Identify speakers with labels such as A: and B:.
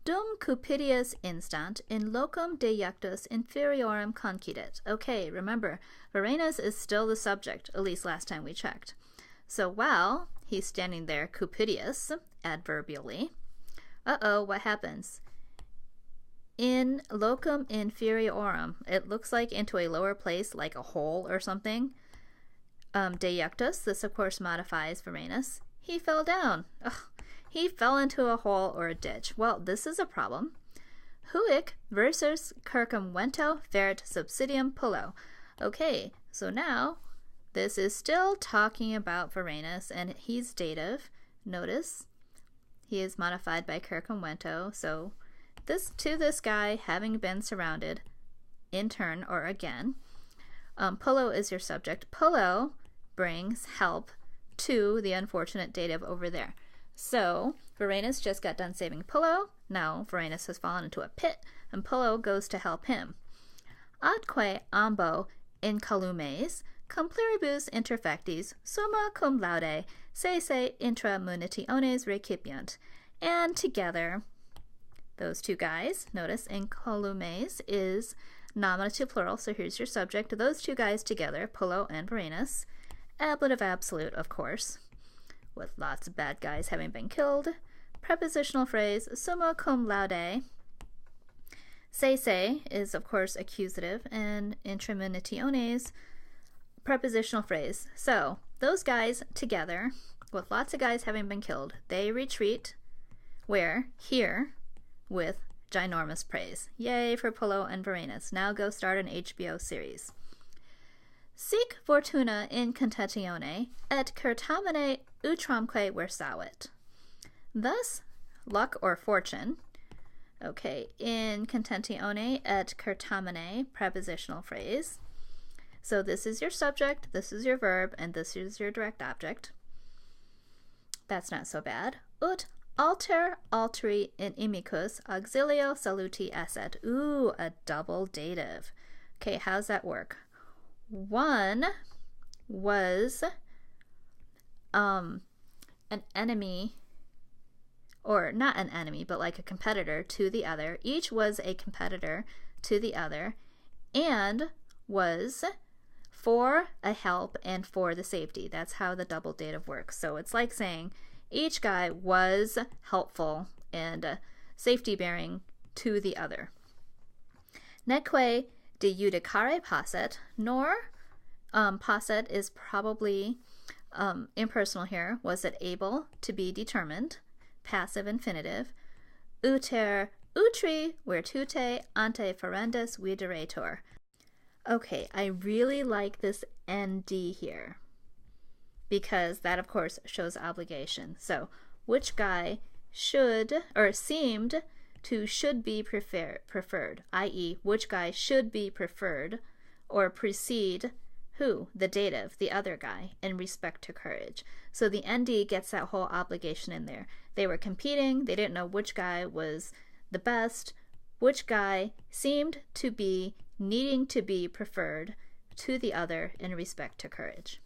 A: Dum cupidius instant in locum dejectus inferiorum concidit. Okay, remember, Varenus is still the subject, at least last time we checked. So while he's standing there cupidius, adverbially, what happens? In locum inferiorum, it looks like into a lower place, like a hole or something. Dejectus, this of course modifies Varenus. He fell down. Ugh. He fell into a hole or a ditch. Well, this is a problem. Huic versus circumvento fert subsidium pullo. Okay, so now this is still talking about Varenus, and he's dative. Notice he is modified by circumvento. So this guy having been surrounded in turn or again. Pullo is your subject. Pullo brings help to the unfortunate dative over there. So Varenus just got done saving Pullo. Now Varenus has fallen into a pit, and Pullo goes to help him. Adque ambo incolumes compliribus interfectis summa cum laude se intra munitiones recipiunt. And together, those two guys, notice incolumes is nominative plural, so here's your subject. Those two guys together, Pullo and Varenus, ablative absolute, of course, with lots of bad guys having been killed. Prepositional phrase, summa cum laude. Se is, of course, accusative, and intramunitiones, prepositional phrase. So, those guys together, with lots of guys having been killed, they retreat, where? Here, with ginormous praise. Yay for Pullo and Varenus. Now go start an HBO series. Sic fortuna in contentione, et certamine utramque versavit. Thus, luck or fortune, okay, in contentione et certamine, prepositional phrase. So this is your subject, this is your verb, and this is your direct object. That's not so bad. Ut alter alteri in imicus auxilio saluti esset. Ooh, a double dative. Okay, how's that work? One was an enemy, or not an enemy, but like a competitor to the other. Each was a competitor to the other and was for a help and for the safety. That's how the double dative works. So it's like saying each guy was helpful and safety bearing to the other. Neque de judicare posset, nor posset is probably impersonal here. Was it able to be determined? Passive infinitive. Uter utri virtute ante ferendus videretur. Okay, I really like this ND here because that, of course, shows obligation. So, which guy should, or seemed to should be preferred, i.e., which guy should be preferred or precede who? The dative, the other guy, in respect to courage. So the ND gets that whole obligation in there. They were competing, they didn't know which guy was the best, which guy seemed to be needing to be preferred to the other in respect to courage.